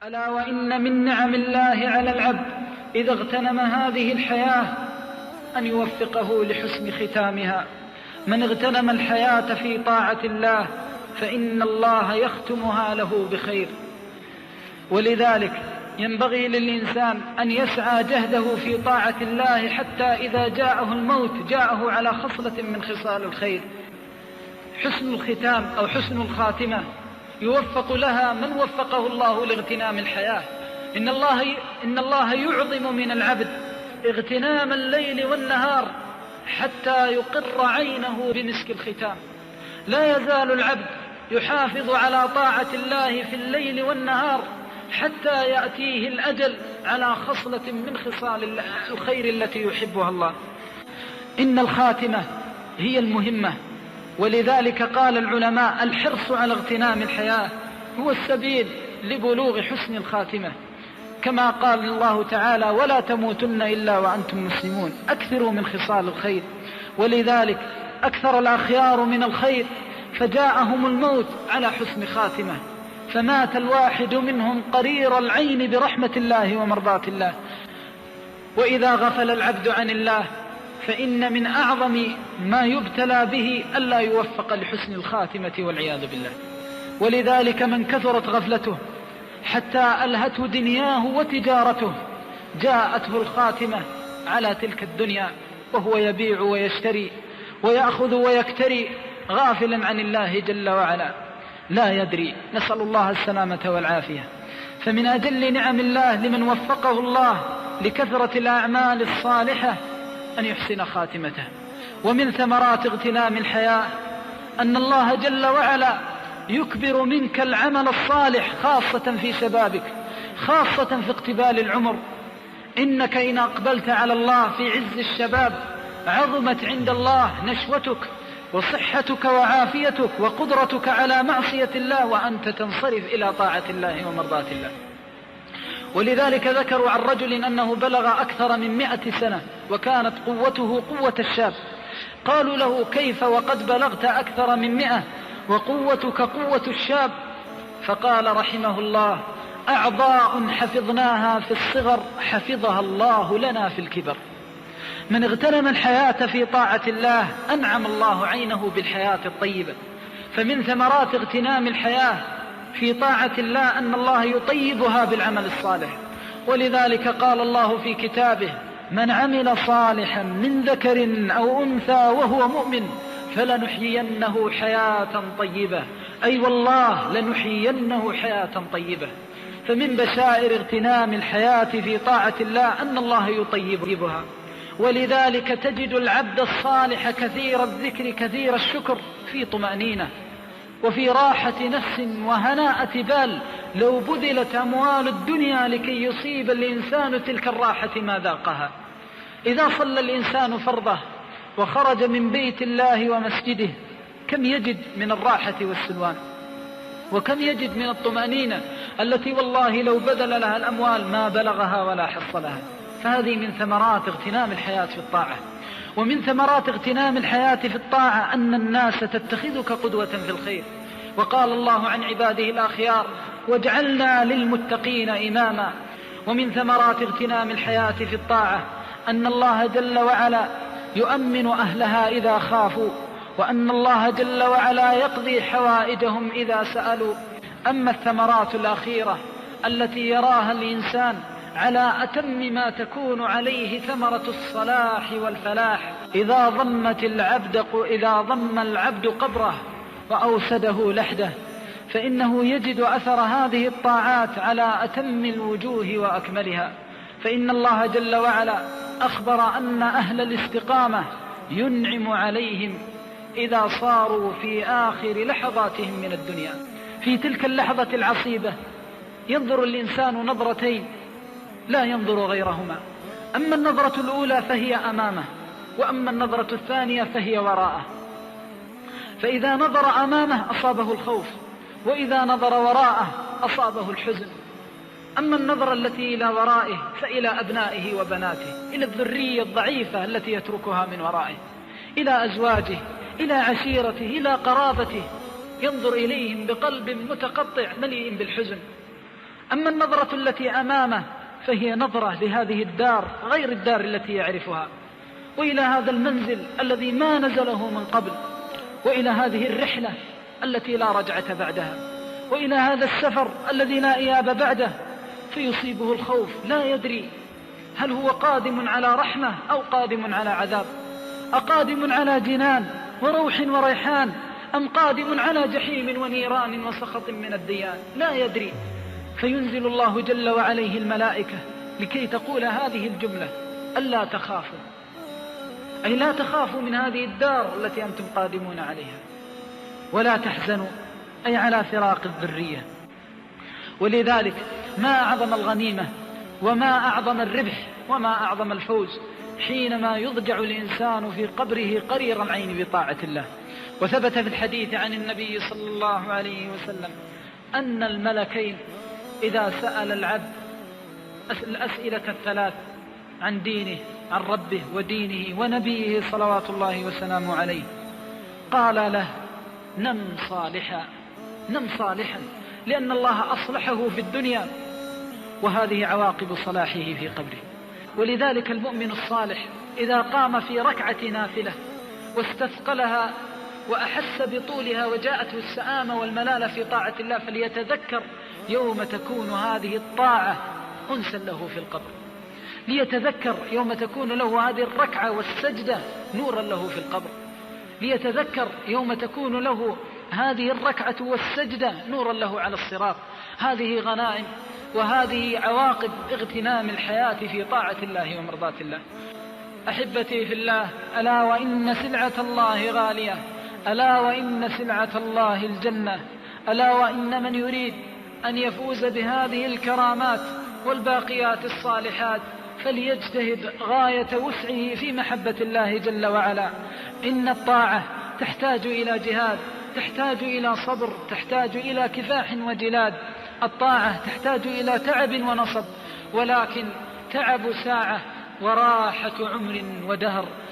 ألا وإن من نعم الله على العبد إذا اغتنم هذه الحياة أن يوفقه لحسن ختامها. من اغتنم الحياة في طاعة الله فإن الله يختمها له بخير. ولذلك ينبغي للإنسان أن يسعى جهده في طاعة الله حتى إذا جاءه الموت جاءه على خصلة من خصال الخير. حسن الختام أو حسن الخاتمة يوفق لها من وفقه الله لاغتنام الحياة. إن الله يعظم من العبد اغتنام الليل والنهار حتى يقر عينه بمسك الختام. لا يزال العبد يحافظ على طاعة الله في الليل والنهار حتى يأتيه الأجل على خصلة من خصال الخير التي يحبها الله. إن الخاتمة هي المهمة، ولذلك قال العلماء الحرص على اغتنام الحياة هو السبيل لبلوغ حسن الخاتمة، كما قال الله تعالى: ولا تموتن إلا وأنتم مسلمون. أكثروا من خصال الخير. ولذلك أكثر الأخيار من الخير فجاءهم الموت على حسن خاتمة، فمات الواحد منهم قرير العين برحمة الله ومرضاة الله. وإذا غفل العبد عن الله فإن من أعظم ما يبتلى به ألا يوفق لحسن الخاتمة والعياذ بالله. ولذلك من كثرت غفلته حتى ألهته دنياه وتجارته جاءته الخاتمة على تلك الدنيا وهو يبيع ويشتري ويأخذ ويكتري غافلا عن الله جل وعلا لا يدري، نسأل الله السلامة والعافية. فمن أجل نعم الله لمن وفقه الله لكثرة الأعمال الصالحة أن يحسن خاتمته. ومن ثمرات اغتنام الحياة أن الله جل وعلا يكبر منك العمل الصالح خاصة في شبابك، خاصة في اقتبال العمر. إنك إن أقبلت على الله في عز الشباب عظمت عند الله نشوتك وصحتك وعافيتك وقدرتك على معصية الله وأنت تنصرف إلى طاعة الله ومرضاة الله. ولذلك ذكروا عن رجل أنه بلغ أكثر من 100 سنة وكانت قوته قوة الشاب. قالوا له: كيف وقد بلغت أكثر من 100 وقوتك قوة الشاب؟ فقال رحمه الله: أعضاء حفظناها في الصغر حفظها الله لنا في الكبر. من اغتنم الحياة في طاعة الله أنعم الله عينه بالحياة الطيبة. فمن ثمرات اغتنام الحياة في طاعة الله أن الله يطيبها بالعمل الصالح. ولذلك قال الله في كتابه: من عمل صالحا من ذكر أو أنثى وهو مؤمن فلنحيينه حياة طيبة، أي والله لنحيينه حياة طيبة. فمن بشائر اغتنام الحياة في طاعة الله أن الله يطيبها. ولذلك تجد العبد الصالح كثير الذكر كثير الشكر في طمأنينة وفي راحة نفس وهناءة بال. لو بذلت أموال الدنيا لكي يصيب الإنسان تلك الراحة ما ذاقها. إذا صلى الإنسان فرضه وخرج من بيت الله ومسجده كم يجد من الراحة والسلوان، وكم يجد من الطمأنينة التي والله لو بذل لها الأموال ما بلغها ولا حصلها. فهذه من ثمرات اغتنام الحياة في الطاعة. ومن ثمرات اغتنام الحياة في الطاعة أن الناس تتخذك قدوة في الخير. وقال الله عن عباده الأخيار: واجعلنا للمتقين إماما. ومن ثمرات اغتنام الحياة في الطاعة أن الله جل وعلا يؤمن أهلها إذا خافوا، وأن الله جل وعلا يقضي حوائجهم إذا سألوا. أما الثمرات الأخيرة التي يراها الإنسان على أتم ما تكون عليه ثمرة الصلاح والفلاح: إذا ضم العبد قبره وأوسده لحده فإنه يجد أثر هذه الطاعات على أتم الوجوه وأكملها. فإن الله جل وعلا أخبر أن أهل الاستقامة ينعم عليهم إذا صاروا في آخر لحظاتهم من الدنيا. في تلك اللحظة العصيبة ينظر الإنسان نظرتين لا ينظر غيرهما. أما النظرة الأولى فهي أمامه، وأما النظرة الثانية فهي وراءه. فإذا نظر أمامه أصابه الخوف، وإذا نظر وراءه أصابه الحزن. أما النظرة التي إلى ورائه فإلى أبنائه وبناته، إلى الذرية الضعيفة التي يتركها من ورائه، إلى أزواجه، إلى عشيرته، إلى قرابته، ينظر إليهم بقلب متقطع مليء بالحزن. أما النظرة التي أمامه فهي نظرة لهذه الدار غير الدار التي يعرفها، وإلى هذا المنزل الذي ما نزله من قبل، وإلى هذه الرحلة التي لا رجعة بعدها، وإلى هذا السفر الذي لا إياب بعده، فيصيبه الخوف لا يدري هل هو قادم على رحمة أو قادم على عذاب، أقادم على جنان وروح وريحان أم قادم على جحيم ونيران وسخط من الديان، لا يدري. فينزل الله جل وعليه الملائكة لكي تقول هذه الجملة: ألا تخافوا، أي لا تخافوا من هذه الدار التي أنتم قادمون عليها، ولا تحزنوا، أي على فراق الذرية. ولذلك ما أعظم الغنيمة وما أعظم الربح وما أعظم الفوز حينما يضجع الإنسان في قبره قرير العين بطاعة الله. وثبت في الحديث عن النبي صلى الله عليه وسلم أن الملكين إذا سأل العبد الأسئلة الثلاث عن دينه، عن ربه ودينه ونبيه صلوات الله وسلامه عليه، قال له: نم صالحا، نم صالحا، لأن الله أصلحه في الدنيا، وهذه عواقب صلاحه في قبره. ولذلك المؤمن الصالح إذا قام في ركعة نافلة واستثقلها وأحس بطولها وجاءته السآمة والملالة في طاعة الله، فليتذكر يوم تكون هذه الطاعة أنسا له في القبر، ليتذكر يوم تكون له هذه الركعة والسجدة نورا له في القبر، ليتذكر يوم تكون له هذه الركعة والسجدة نورا له على الصراط. هذه غنائم وهذه عواقب اغتنام الحياة في طاعة الله ومرضاة الله. أحبتي في الله، ألا وإن سلعة الله غالية، ألا وإن سلعة الله الجنة، ألا وإن من يريد أن يفوز بهذه الكرامات والباقيات الصالحات فليجتهد غاية وسعه في محبة الله جل وعلا. إن الطاعة تحتاج إلى جهاد، تحتاج إلى صبر، تحتاج إلى كفاح وجلاد. الطاعة تحتاج إلى تعب ونصب، ولكن تعب ساعة وراحة عمر ودهر.